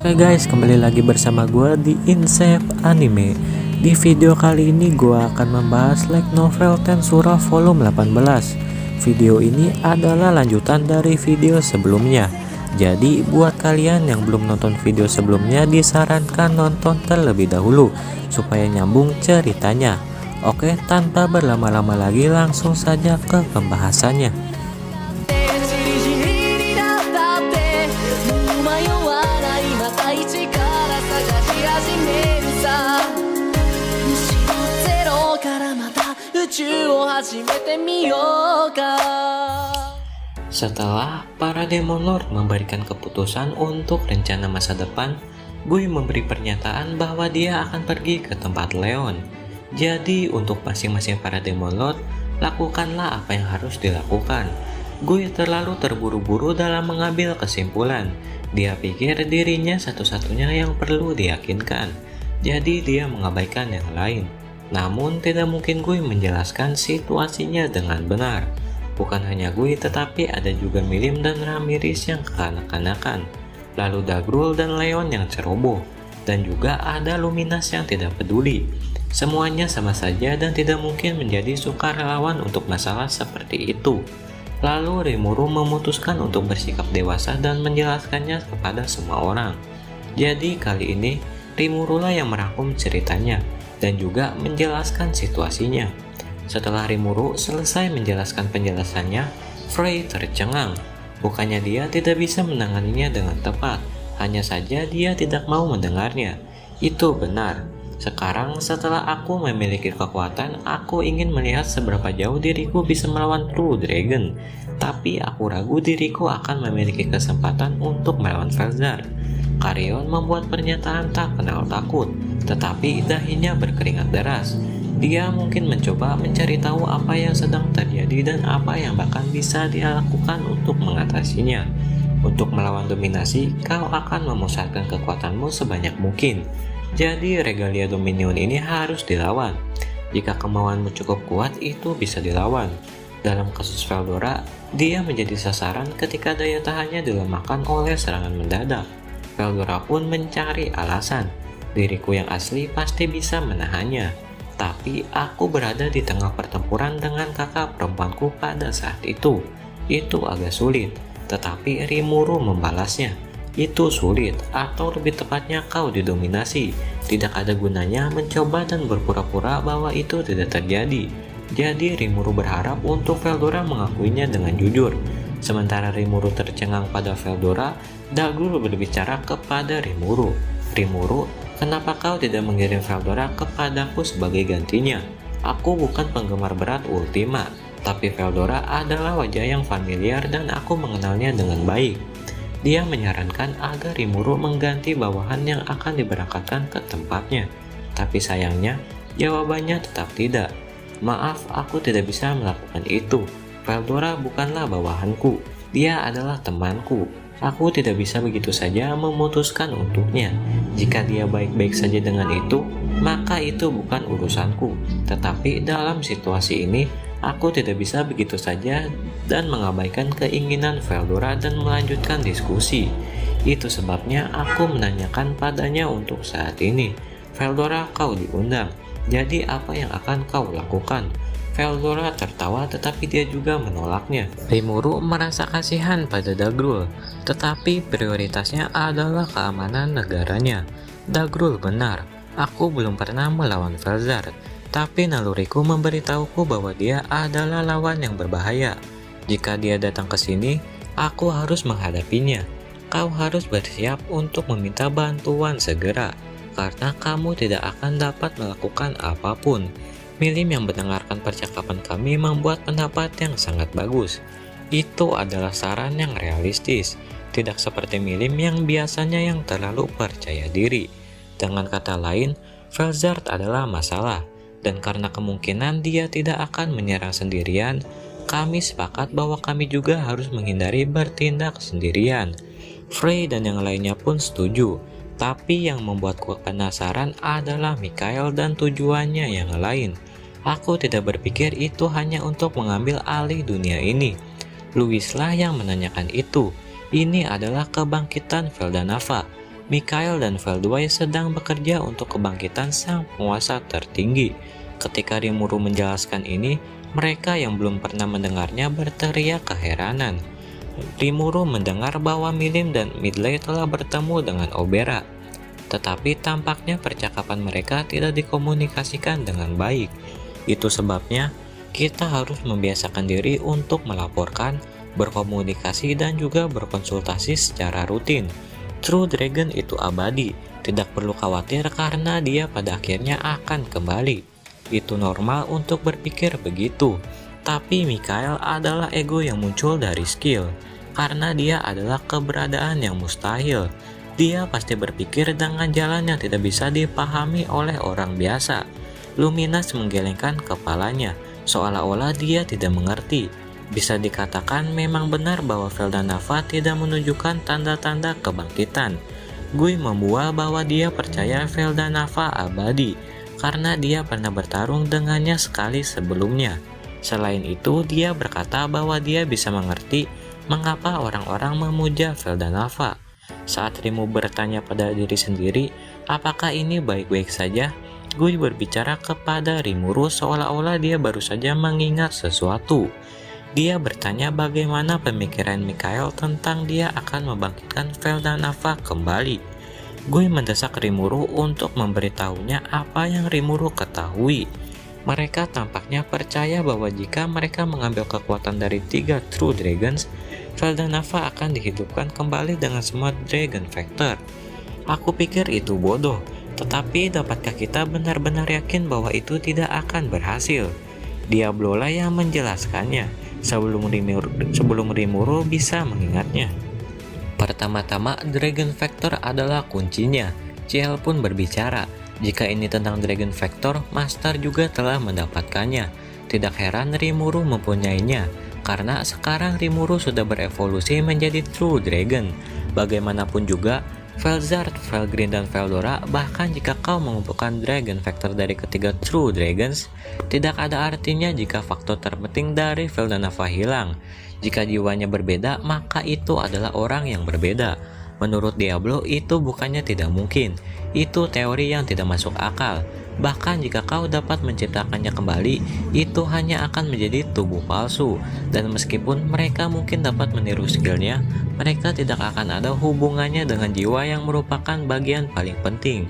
Oke guys, kembali lagi bersama gue di Insep Anime. Di video kali ini gue akan membahas light novel Tensura volume 18. Video ini adalah lanjutan dari video sebelumnya. Jadi buat kalian yang belum nonton video sebelumnya, disarankan nonton terlebih dahulu supaya nyambung ceritanya. Oke, tanpa berlama-lama lagi langsung saja ke pembahasannya. Setelah para Demon Lord memberikan keputusan untuk rencana masa depan, Guy memberi pernyataan bahwa dia akan pergi ke tempat Leon. Jadi untuk masing-masing para Demon Lord, lakukanlah apa yang harus dilakukan. Guy terlalu terburu-buru dalam mengambil kesimpulan. Dia pikir dirinya satu-satunya yang perlu diyakinkan. Jadi dia mengabaikan yang lain. Namun tidak mungkin Guy menjelaskan situasinya dengan benar. Bukan hanya Guy, tetapi ada juga Milim dan Ramirez yang kekanak-kanakan. Lalu Dagrul dan Leon yang ceroboh. Dan juga ada Luminas yang tidak peduli. Semuanya sama saja dan tidak mungkin menjadi sukarelawan untuk masalah seperti itu. Lalu Rimuru memutuskan untuk bersikap dewasa dan menjelaskannya kepada semua orang. Jadi kali ini Rimuru lah yang merangkum ceritanya dan juga menjelaskan situasinya. Setelah Rimuru selesai menjelaskan penjelasannya, Frey tercengang. Bukannya dia tidak bisa menanganinya dengan tepat, hanya saja dia tidak mau mendengarnya. Itu benar. Sekarang setelah aku memiliki kekuatan, aku ingin melihat seberapa jauh diriku bisa melawan True Dragon. Tapi aku ragu diriku akan memiliki kesempatan untuk melawan Velzar. Carrion membuat pernyataan tak kenal takut, tetapi dahinya berkeringat deras. Dia mungkin mencoba mencari tahu apa yang sedang terjadi dan apa yang bahkan bisa dia lakukan untuk mengatasinya. Untuk melawan dominasi, kau akan memusatkan kekuatanmu sebanyak mungkin. Jadi regalia Dominion ini harus dilawan. Jika kemauanmu cukup kuat, itu bisa dilawan. Dalam kasus Veldora, dia menjadi sasaran ketika daya tahannya dilemahkan oleh serangan mendadak. Veldora pun mencari alasan. Diriku yang asli pasti bisa menahannya. Tapi aku berada di tengah pertempuran dengan kakak perempuanku pada saat itu. Itu agak sulit. Tetapi Rimuru membalasnya. Itu sulit, atau lebih tepatnya kau didominasi. Tidak ada gunanya mencoba dan berpura-pura bahwa itu tidak terjadi. Jadi Rimuru berharap untuk Veldora mengakuinya dengan jujur. Sementara Rimuru tercengang pada Veldora, Dagrul berbicara kepada Rimuru. Rimuru, kenapa kau tidak mengirim Veldora kepadaku sebagai gantinya? Aku bukan penggemar berat Ultima, tapi Veldora adalah wajah yang familiar dan aku mengenalnya dengan baik. Dia menyarankan agar Rimuru mengganti bawahan yang akan diberangkatkan ke tempatnya. Tapi sayangnya, jawabannya tetap tidak. Maaf, aku tidak bisa melakukan itu. Veldora bukanlah bawahanku. Dia adalah temanku. Aku tidak bisa begitu saja memutuskan untuknya. Jika dia baik-baik saja dengan itu, maka itu bukan urusanku. Tetapi dalam situasi ini, aku tidak bisa begitu saja dan mengabaikan keinginan Veldora dan melanjutkan diskusi. Itu sebabnya aku menanyakan padanya untuk saat ini. Veldora, kau diundang. Jadi apa yang akan kau lakukan? Veldora tertawa tetapi dia juga menolaknya. Rimuru merasa kasihan pada Dagrul, tetapi prioritasnya adalah keamanan negaranya. Dagrul benar, aku belum pernah melawan Velzar. Tapi naluriku memberitahuku bahwa dia adalah lawan yang berbahaya. Jika dia datang ke sini, aku harus menghadapinya. Kau harus bersiap untuk meminta bantuan segera, karena kamu tidak akan dapat melakukan apapun. Milim yang mendengarkan percakapan kami membuat pendapat yang sangat bagus. Itu adalah saran yang realistis, tidak seperti Milim yang biasanya yang terlalu percaya diri. Dengan kata lain, Velzar adalah masalah. Dan karena kemungkinan dia tidak akan menyerang sendirian, kami sepakat bahwa kami juga harus menghindari bertindak sendirian. Frey dan yang lainnya pun setuju, tapi yang membuatku penasaran adalah Mikael dan tujuannya yang lain. Aku tidak berpikir itu hanya untuk mengambil alih dunia ini. Louis lah yang menanyakan itu. Ini adalah kebangkitan Veldanava. Mikhail dan Veldway sedang bekerja untuk kebangkitan sang penguasa tertinggi. Ketika Rimuru menjelaskan ini, mereka yang belum pernah mendengarnya berteriak keheranan. Rimuru mendengar bahwa Milim dan Midley telah bertemu dengan Obera, tetapi tampaknya percakapan mereka tidak dikomunikasikan dengan baik. Itu sebabnya kita harus membiasakan diri untuk melaporkan, berkomunikasi, dan juga berkonsultasi secara rutin. True Dragon itu abadi, tidak perlu khawatir karena dia pada akhirnya akan kembali. Itu normal untuk berpikir begitu. Tapi Mikhail adalah ego yang muncul dari skill, karena dia adalah keberadaan yang mustahil. Dia pasti berpikir dengan jalan yang tidak bisa dipahami oleh orang biasa. Luminas menggelengkan kepalanya, seolah-olah dia tidak mengerti. Bisa dikatakan memang benar bahwa Veldanava tidak menunjukkan tanda-tanda kebangkitan. Gui membual bahwa dia percaya Veldanava abadi, karena dia pernah bertarung dengannya sekali sebelumnya. Selain itu, dia berkata bahwa dia bisa mengerti mengapa orang-orang memuja Veldanava. Saat Rimu bertanya pada diri sendiri, apakah ini baik-baik saja? Gui berbicara kepada Rimuru seolah-olah dia baru saja mengingat sesuatu. Dia bertanya bagaimana pemikiran Mikhail tentang dia akan membangkitkan Veldanava kembali. Gui mendesak Rimuru untuk memberitahunya apa yang Rimuru ketahui. Mereka tampaknya percaya bahwa jika mereka mengambil kekuatan dari 3 True Dragons, Veldanava akan dihidupkan kembali dengan semua Dragon Factor. Aku pikir itu bodoh. Tetapi dapatkah kita benar-benar yakin bahwa itu tidak akan berhasil? Diablo lah yang menjelaskannya sebelum Rimuru bisa mengingatnya. Pertama-tama, Dragon Factor adalah kuncinya. Ciel pun berbicara, jika ini tentang Dragon Factor, Master juga telah mendapatkannya. Tidak heran Rimuru mempunyainya, karena sekarang Rimuru sudah berevolusi menjadi True Dragon. Bagaimanapun juga, Velzard, Velgreen, dan Veldora, bahkan jika kau mengumpulkan Dragon Factor dari ketiga True Dragons, tidak ada artinya jika faktor terpenting dari Veldanava hilang. Jika jiwanya berbeda, maka itu adalah orang yang berbeda. Menurut Diablo, itu bukannya tidak mungkin. Itu teori yang tidak masuk akal. Bahkan jika kau dapat menciptakannya kembali, itu hanya akan menjadi tubuh palsu. Dan meskipun mereka mungkin dapat meniru skillnya, mereka tidak akan ada hubungannya dengan jiwa yang merupakan bagian paling penting.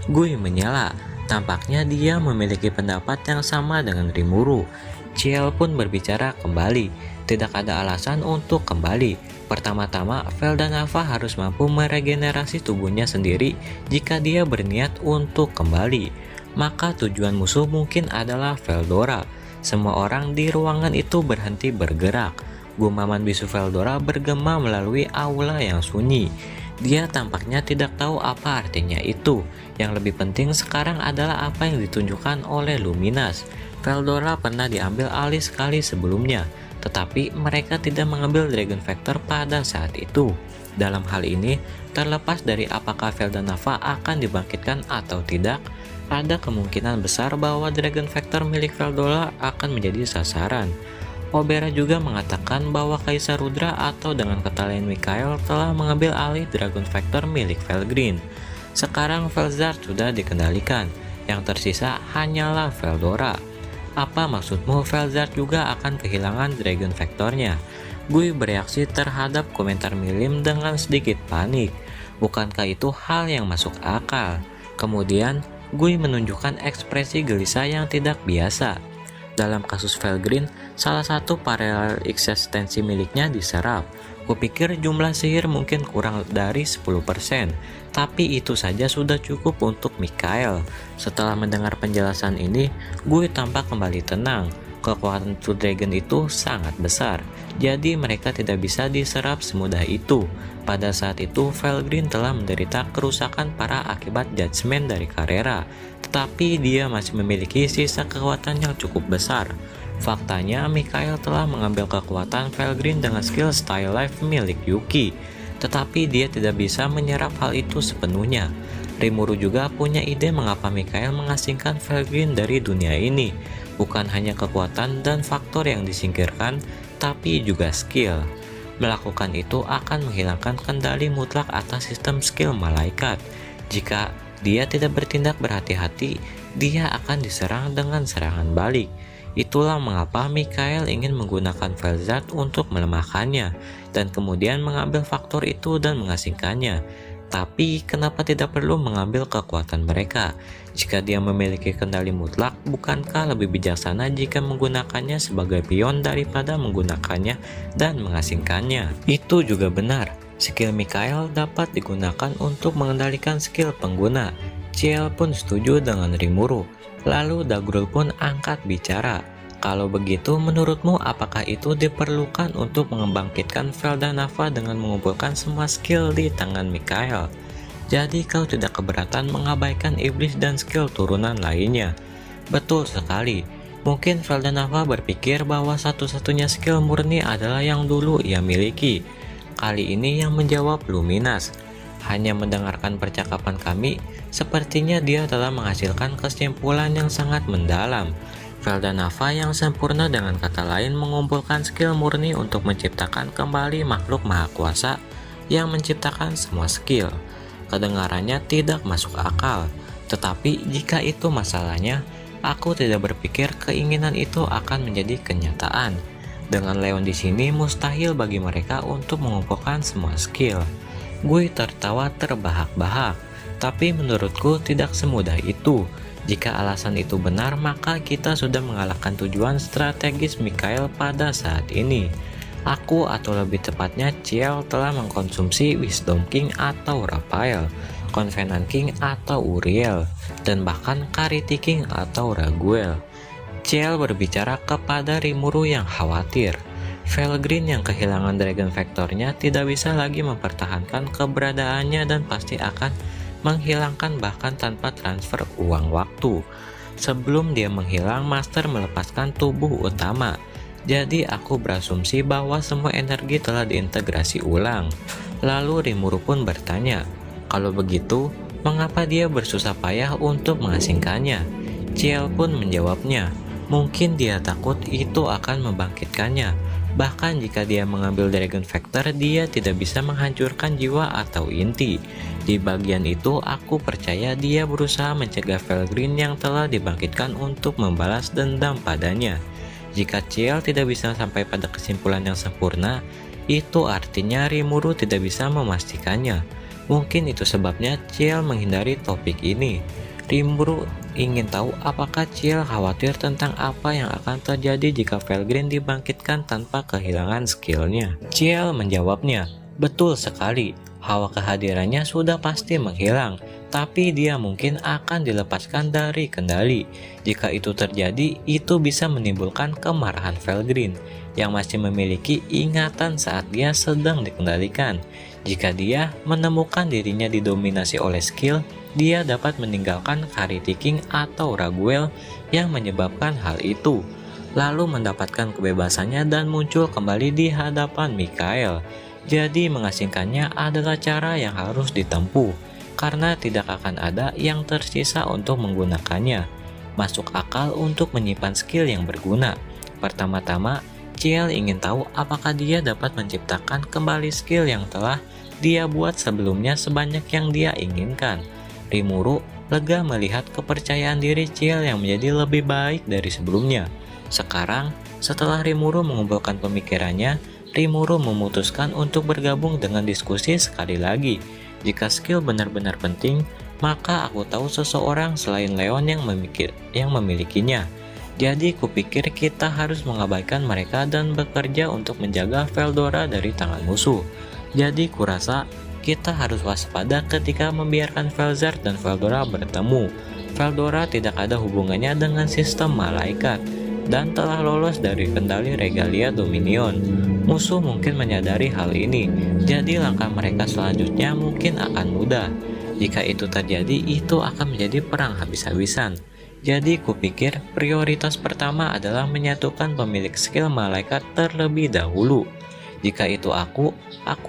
Gui menyela. Tampaknya dia memiliki pendapat yang sama dengan Rimuru. Ciel pun berbicara kembali. Tidak ada alasan untuk kembali. Pertama-tama, Veldanava harus mampu meregenerasi tubuhnya sendiri jika dia berniat untuk kembali. Maka tujuan musuh mungkin adalah Veldora. Semua orang di ruangan itu berhenti bergerak. Gumaman bisu Veldora bergema melalui aula yang sunyi. Dia tampaknya tidak tahu apa artinya itu. Yang lebih penting sekarang adalah apa yang ditunjukkan oleh Luminas. Veldora pernah diambil alih sekali sebelumnya, tetapi mereka tidak mengambil Dragon Factor pada saat itu. Dalam hal ini, terlepas dari apakah Veldanava akan dibangkitkan atau tidak, ada kemungkinan besar bahwa Dragon Factor milik Veldora akan menjadi sasaran. Obera juga mengatakan bahwa Kaisar Rudra atau dengan kata lain Mikhail telah mengambil alih Dragon Factor milik Velgreen. Sekarang Velzard sudah dikendalikan, yang tersisa hanyalah Veldora. Apa maksudmu Velzard juga akan kehilangan Dragon Factornya? Gui bereaksi terhadap komentar Milim dengan sedikit panik. Bukankah itu hal yang masuk akal? Kemudian Gui menunjukkan ekspresi gelisah yang tidak biasa. Dalam kasus Velgreen, salah satu paralel eksistensi miliknya diserap. Kupikir jumlah sihir mungkin kurang dari 10%, tapi itu saja sudah cukup untuk Mikhail. Setelah mendengar penjelasan ini, Gui tampak kembali tenang. Kekuatan True Dragon itu sangat besar, jadi mereka tidak bisa diserap semudah itu. Pada saat itu, Velgreen telah menderita kerusakan parah akibat judgement dari Carrera, tetapi dia masih memiliki sisa kekuatan yang cukup besar. Faktanya, Mikhail telah mengambil kekuatan Velgreen dengan skill Style Life milik Yuki, tetapi dia tidak bisa menyerap hal itu sepenuhnya. Rimuru juga punya ide mengapa Mikhail mengasingkan Velgreen dari dunia ini. Bukan hanya kekuatan dan faktor yang disingkirkan, tapi juga skill. Melakukan itu akan menghilangkan kendali mutlak atas sistem skill malaikat. Jika dia tidak bertindak berhati-hati, dia akan diserang dengan serangan balik. Itulah mengapa Mikhail ingin menggunakan Velzard untuk melemahkannya, dan kemudian mengambil faktor itu dan mengasingkannya. Tapi kenapa tidak perlu mengambil kekuatan mereka? Jika dia memiliki kendali mutlak, bukankah lebih bijaksana jika menggunakannya sebagai pion daripada menggunakannya dan mengasingkannya? Itu juga benar. Skill Mikhail dapat digunakan untuk mengendalikan skill pengguna. Ciel pun setuju dengan Rimuru. Lalu Dagrul pun angkat bicara. Kalau begitu, menurutmu apakah itu diperlukan untuk mengembangkitkan Veldanava dengan mengumpulkan semua skill di tangan Mikhail? Jadi kau tidak keberatan mengabaikan iblis dan skill turunan lainnya? Betul sekali. Mungkin Veldanava berpikir bahwa satu-satunya skill murni adalah yang dulu ia miliki. Kali ini yang menjawab Luminas. Hanya mendengarkan percakapan kami, sepertinya dia telah menghasilkan kesimpulan yang sangat mendalam. Veldanava yang sempurna, dengan kata lain, mengumpulkan skill murni untuk menciptakan kembali makhluk maha kuasa yang menciptakan semua skill. Kedengarannya tidak masuk akal, tetapi jika itu masalahnya, aku tidak berpikir keinginan itu akan menjadi kenyataan. Dengan Leon di sini, mustahil bagi mereka untuk mengumpulkan semua skill. Gue tertawa terbahak-bahak, tapi menurutku tidak semudah itu. Jika alasan itu benar, maka kita sudah mengalahkan tujuan strategis Mikhail pada saat ini. Aku, atau lebih tepatnya Ciel, telah mengkonsumsi Wisdom King atau Raphael, Covenant King atau Uriel, dan bahkan Kariti King atau Raguel. Ciel berbicara kepada Rimuru yang khawatir. Felgreen yang kehilangan Dragon Vectornya tidak bisa lagi mempertahankan keberadaannya dan pasti akan menghilangkan bahkan tanpa transfer uang waktu. Sebelum dia menghilang, Master melepaskan tubuh utama. Jadi aku berasumsi bahwa semua energi telah diintegrasi ulang. Lalu Rimuru pun bertanya, kalau begitu, mengapa dia bersusah payah untuk mengasingkannya? Ciel pun menjawabnya, mungkin dia takut itu akan membangkitkannya. Bahkan jika dia mengambil Dragon Vector, dia tidak bisa menghancurkan jiwa atau inti. Di bagian itu, aku percaya dia berusaha mencegah Felgreen yang telah dibangkitkan untuk membalas dendam padanya. Jika Ciel tidak bisa sampai pada kesimpulan yang sempurna, itu artinya Rimuru tidak bisa memastikannya. Mungkin itu sebabnya Ciel menghindari topik ini. Rimuru ingin tahu apakah Ciel khawatir tentang apa yang akan terjadi jika Felgreen dibangkitkan tanpa kehilangan skillnya. Ciel menjawabnya, betul sekali, hawa kehadirannya sudah pasti menghilang, tapi dia mungkin akan dilepaskan dari kendali. Jika itu terjadi, itu bisa menimbulkan kemarahan Felgreen yang masih memiliki ingatan saat dia sedang dikendalikan. Jika dia menemukan dirinya didominasi oleh skill, dia dapat meninggalkan Kariti King atau Raguel yang menyebabkan hal itu, lalu mendapatkan kebebasannya dan muncul kembali di hadapan Mikhail. Jadi mengasingkannya adalah cara yang harus ditempuh, karena tidak akan ada yang tersisa untuk menggunakannya. Masuk akal untuk menyimpan skill yang berguna. Pertama-tama, Ciel ingin tahu apakah dia dapat menciptakan kembali skill yang telah dia buat sebelumnya sebanyak yang dia inginkan. Rimuru lega melihat kepercayaan diri Ciel yang menjadi lebih baik dari sebelumnya. Sekarang, setelah Rimuru mengumpulkan pemikirannya, Rimuru memutuskan untuk bergabung dengan diskusi sekali lagi. Jika skill benar-benar penting, maka aku tahu seseorang selain Leon yang memilikinya. Jadi kupikir kita harus mengabaikan mereka dan bekerja untuk menjaga Veldora dari tangan musuh. Jadi kurasa kita harus waspada ketika membiarkan Velzard dan Veldora bertemu. Veldora tidak ada hubungannya dengan sistem malaikat dan telah lolos dari kendali Regalia Dominion. Musuh mungkin menyadari hal ini, jadi langkah mereka selanjutnya mungkin akan mudah. Jika itu terjadi, itu akan menjadi perang habis-habisan. Jadi kupikir prioritas pertama adalah menyatukan pemilik skill malaikat terlebih dahulu. Jika itu aku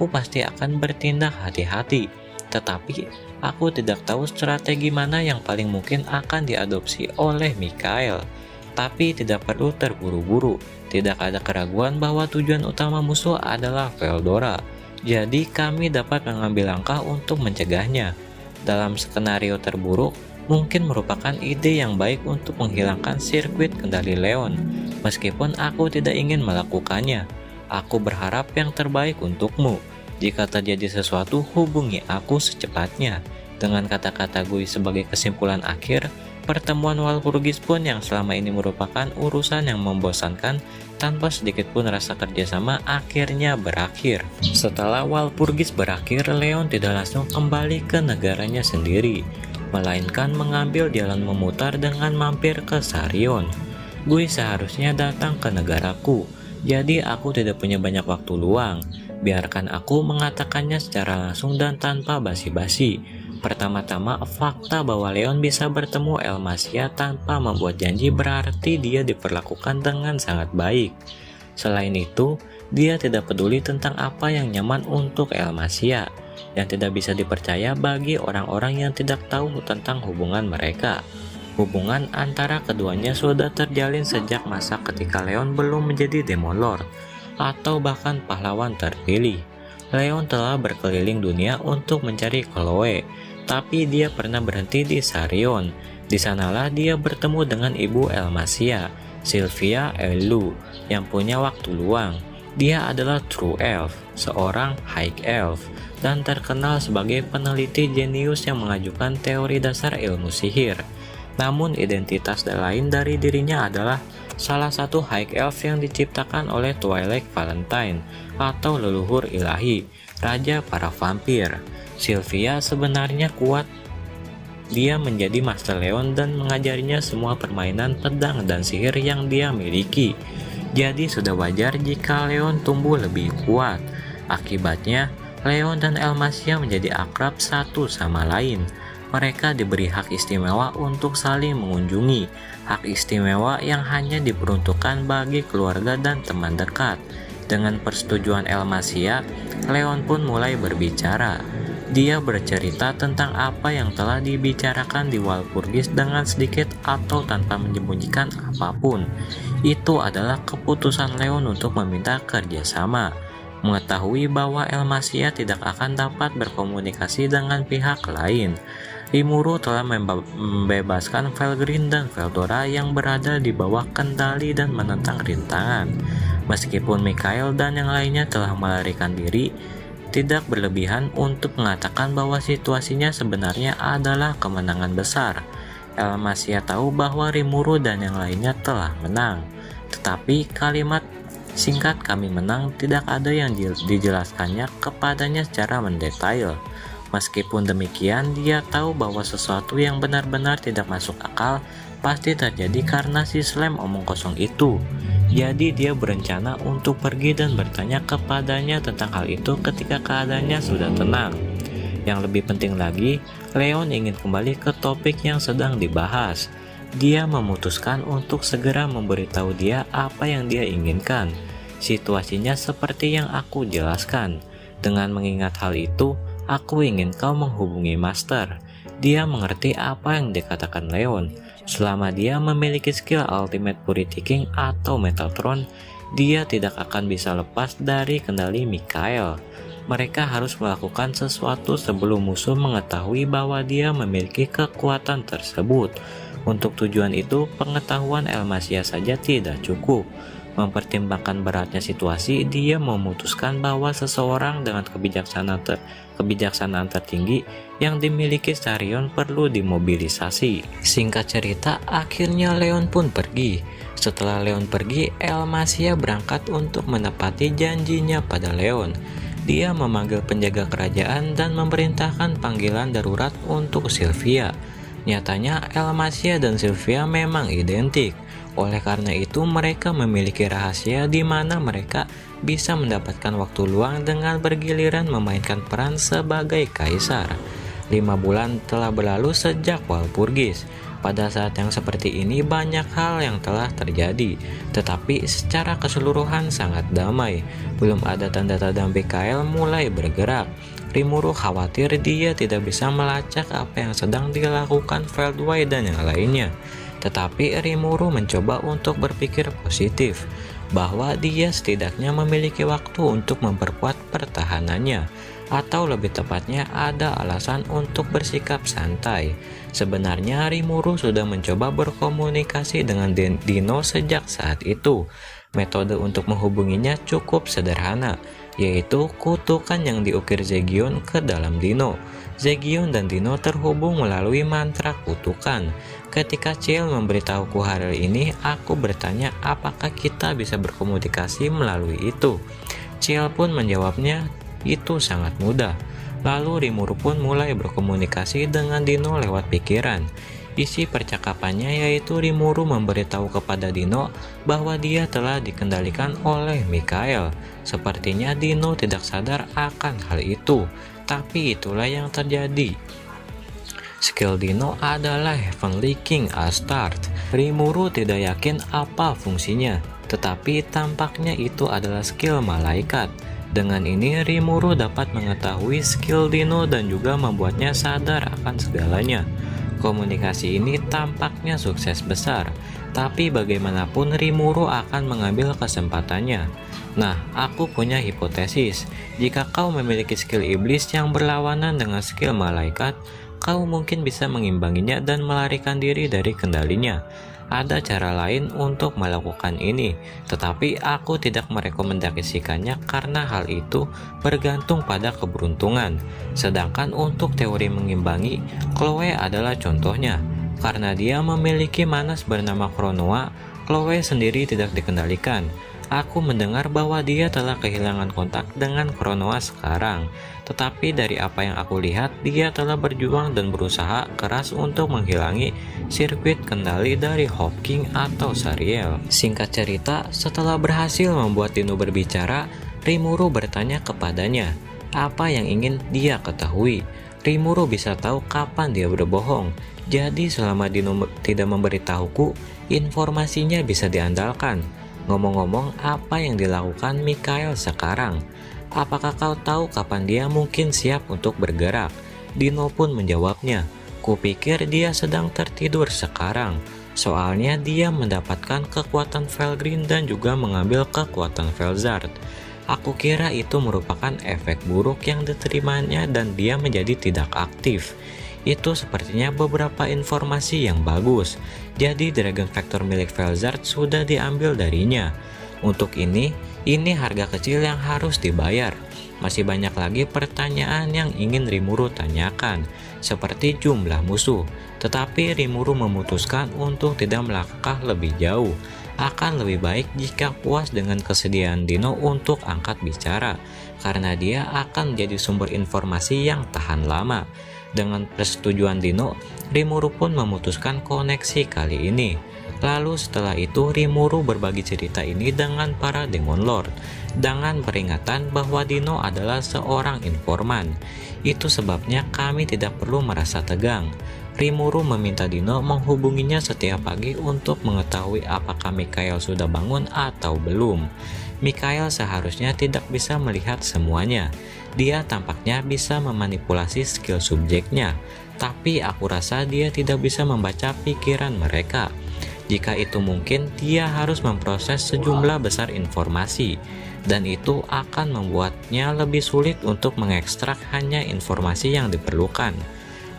pasti akan bertindak hati-hati. Tetapi aku tidak tahu strategi mana yang paling mungkin akan diadopsi oleh Mikhail. Tapi tidak perlu terburu-buru. tidak ada keraguan bahwa tujuan utama musuh adalah Veldora. Jadi kami dapat mengambil langkah untuk mencegahnya. Dalam skenario terburuk, mungkin merupakan ide yang baik untuk menghilangkan sirkuit kendali Leon. Meskipun aku tidak ingin melakukannya, aku berharap yang terbaik untukmu. Jika terjadi sesuatu, hubungi aku secepatnya. Dengan kata-kata Guy sebagai kesimpulan akhir, pertemuan Walpurgis pun yang selama ini merupakan urusan yang membosankan tanpa sedikit pun rasa kerjasama akhirnya berakhir. Setelah Walpurgis berakhir, Leon tidak langsung kembali ke negaranya sendiri, melainkan mengambil jalan memutar dengan mampir ke Sarion. Guy seharusnya datang ke negaraku, jadi aku tidak punya banyak waktu luang. Biarkan aku mengatakannya secara langsung dan tanpa basi-basi. Pertama-tama, fakta bahwa Leon bisa bertemu Elmasia tanpa membuat janji berarti dia diperlakukan dengan sangat baik. Selain itu, dia tidak peduli tentang apa yang nyaman untuk Elmasia, yang tidak bisa dipercaya bagi orang-orang yang tidak tahu tentang hubungan mereka. Hubungan antara keduanya sudah terjalin sejak masa ketika Leon belum menjadi Demon Lord, atau bahkan pahlawan terpilih. Leon telah berkeliling dunia untuk mencari Chloe, tapi dia pernah berhenti di Sarion. Di sanalah dia bertemu dengan ibu Elmasia, Sylvia Elu, yang punya waktu luang. Dia adalah True Elf, seorang High Elf, dan terkenal sebagai peneliti jenius yang mengajukan teori dasar ilmu sihir. Namun identitas lain dari dirinya adalah salah satu High Elf yang diciptakan oleh Twilight Valentine, atau leluhur ilahi, raja para vampir. Sylvia sebenarnya kuat. Dia menjadi Master Leon dan mengajarinya semua permainan pedang dan sihir yang dia miliki. Jadi sudah wajar jika Leon tumbuh lebih kuat. Akibatnya, Leon dan Elmasia menjadi akrab satu sama lain. Mereka diberi hak istimewa untuk saling mengunjungi, hak istimewa yang hanya diperuntukkan bagi keluarga dan teman dekat. Dengan persetujuan Elmasia, Leon pun mulai berbicara. Dia bercerita tentang apa yang telah dibicarakan di Walpurgis dengan sedikit atau tanpa menyembunyikan apapun. Itu adalah keputusan Leon untuk meminta kerjasama. Mengetahui bahwa Elmasia tidak akan dapat berkomunikasi dengan pihak lain, Rimuru telah membebaskan Felgreen dan Veldora yang berada di bawah kendali dan menentang rintangan. Meskipun Mikhail dan yang lainnya telah melarikan diri, tidak berlebihan untuk mengatakan bahwa situasinya sebenarnya adalah kemenangan besar. Elmasia tahu bahwa Rimuru dan yang lainnya telah menang, tetapi kalimat singkat "kami menang" tidak ada yang dijelaskannya kepadanya secara mendetail. Meskipun demikian, dia tahu bahwa sesuatu yang benar-benar tidak masuk akal pasti terjadi karena si Slime omong kosong itu. Jadi dia berencana untuk pergi dan bertanya kepadanya tentang hal itu ketika keadaannya sudah tenang. Yang lebih penting lagi, Leon ingin kembali ke topik yang sedang dibahas. Dia memutuskan untuk segera memberitahu dia apa yang dia inginkan. Situasinya seperti yang aku jelaskan. Dengan mengingat hal itu, aku ingin kau menghubungi Master. Dia mengerti apa yang dikatakan Leon. Selama dia memiliki skill Ultimate Purity King atau Metatron, dia tidak akan bisa lepas dari kendali Mikhail. Mereka harus melakukan sesuatu sebelum musuh mengetahui bahwa dia memiliki kekuatan tersebut. Untuk tujuan itu, pengetahuan Elmasia saja tidak cukup. Mempertimbangkan beratnya situasi, dia memutuskan bahwa seseorang dengan kebijaksanaan tertinggi yang dimiliki Sarion perlu dimobilisasi. Singkat cerita, akhirnya Leon pun pergi. Setelah Leon pergi, Elmasia berangkat untuk menepati janjinya pada Leon. Dia memanggil penjaga kerajaan dan memerintahkan panggilan darurat untuk Sylvia. Nyatanya, Elmasia dan Sylvia memang identik. Oleh karena itu, mereka memiliki rahasia di mana mereka bisa mendapatkan waktu luang dengan bergiliran memainkan peran sebagai kaisar. 5 bulan telah berlalu sejak Walpurgis. Pada saat yang seperti ini banyak hal yang telah terjadi, tetapi secara keseluruhan sangat damai. Belum ada tanda-tanda Mikhail mulai bergerak. Rimuru khawatir dia tidak bisa melacak apa yang sedang dilakukan Feldway dan yang lainnya. Tetapi Rimuru mencoba untuk berpikir positif. bahwa dia setidaknya memiliki waktu untuk memperkuat pertahanannya, atau lebih tepatnya ada alasan untuk bersikap santai. Sebenarnya Rimuru sudah mencoba berkomunikasi dengan Dino sejak saat itu. Metode untuk menghubunginya cukup sederhana, yaitu kutukan yang diukir Zegion ke dalam Dino. Zegion dan Dino terhubung melalui mantra kutukan. Ketika Ciel memberitahuku hal ini, aku bertanya apakah kita bisa berkomunikasi melalui itu. Ciel pun menjawabnya, itu sangat mudah. Lalu Rimuru pun mulai berkomunikasi dengan Dino lewat pikiran. Isi percakapannya yaitu Rimuru memberitahu kepada Dino bahwa dia telah dikendalikan oleh Mikael. Sepertinya Dino tidak sadar akan hal itu, tapi itulah yang terjadi. Skill Dino adalah Heavenly King Astart. Rimuru tidak yakin apa fungsinya, tetapi tampaknya itu adalah skill malaikat. Dengan ini Rimuru dapat mengetahui skill Dino dan juga membuatnya sadar akan segalanya. Komunikasi ini tampaknya sukses besar, tapi bagaimanapun Rimuru akan mengambil kesempatannya. Nah, aku punya hipotesis. Jika kau memiliki skill iblis yang berlawanan dengan skill malaikat, kau mungkin bisa mengimbanginya dan melarikan diri dari kendalinya. Ada cara lain untuk melakukan ini, tetapi aku tidak merekomendasikannya karena hal itu bergantung pada keberuntungan. Sedangkan untuk teori mengimbangi, Chloe adalah contohnya. Karena dia memiliki manas bernama Chronoa, Chloe sendiri tidak dikendalikan. Aku mendengar bahwa dia telah kehilangan kontak dengan Chronoa sekarang. Tetapi dari apa yang aku lihat, dia telah berjuang dan berusaha keras untuk menghilangi sirkuit kendali dari Hawking atau Sariel. Singkat cerita, setelah berhasil membuat Dino berbicara, Rimuru bertanya kepadanya apa yang ingin dia ketahui. Rimuru bisa tahu kapan dia berbohong. Jadi selama Dino tidak memberitahuku, informasinya bisa diandalkan. Ngomong-ngomong, apa yang dilakukan Mikael sekarang? Apakah kau tahu kapan dia mungkin siap untuk bergerak? Dino pun menjawabnya, kupikir dia sedang tertidur sekarang. Soalnya dia mendapatkan kekuatan Felgreen dan juga mengambil kekuatan Felzard. Aku kira itu merupakan efek buruk yang diterimanya dan dia menjadi tidak aktif. Itu sepertinya beberapa informasi yang bagus. Jadi Dragon Factor milik Felzard sudah diambil darinya. Untuk ini harga kecil yang harus dibayar. Masih banyak lagi pertanyaan yang ingin Rimuru tanyakan, seperti jumlah musuh. Tetapi Rimuru memutuskan untuk tidak melangkah lebih jauh. Akan lebih baik jika puas dengan kesediaan Dino untuk angkat bicara, karena dia akan menjadi sumber informasi yang tahan lama. Dengan persetujuan Dino, Rimuru pun memutuskan koneksi kali ini. Lalu setelah itu Rimuru berbagi cerita ini dengan para Demon Lord, dengan peringatan bahwa Dino adalah seorang informan. Itu sebabnya kami tidak perlu merasa tegang. Rimuru meminta Dino menghubunginya setiap pagi untuk mengetahui apakah Mikael sudah bangun atau belum. Mikael seharusnya tidak bisa melihat semuanya. Dia tampaknya bisa memanipulasi skill subjeknya, tapi aku rasa dia tidak bisa membaca pikiran mereka. Jika itu mungkin, dia harus memproses sejumlah besar informasi, dan itu akan membuatnya lebih sulit untuk mengekstrak hanya informasi yang diperlukan.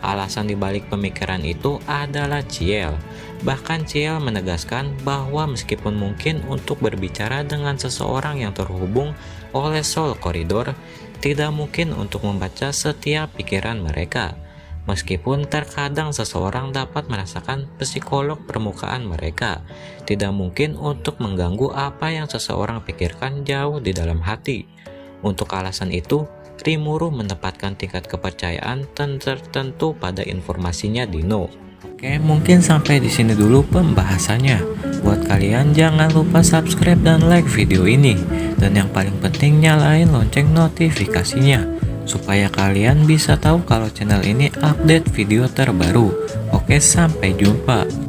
Alasan dibalik pemikiran itu adalah Ciel. Bahkan Ciel menegaskan bahwa meskipun mungkin untuk berbicara dengan seseorang yang terhubung oleh Soul Corridor, tidak mungkin untuk membaca setiap pikiran mereka. Meskipun terkadang seseorang dapat merasakan psikolog permukaan mereka, tidak mungkin untuk mengganggu apa yang seseorang pikirkan jauh di dalam hati. Untuk alasan itu, Rimuru menempatkan tingkat kepercayaan tertentu pada informasinya Dino. Oke, mungkin sampai di sini dulu pembahasannya. Buat kalian jangan lupa subscribe dan like video ini. Dan yang paling penting nyalain lonceng notifikasinya, supaya kalian bisa tahu kalau channel ini update video terbaru. Oke, sampai jumpa.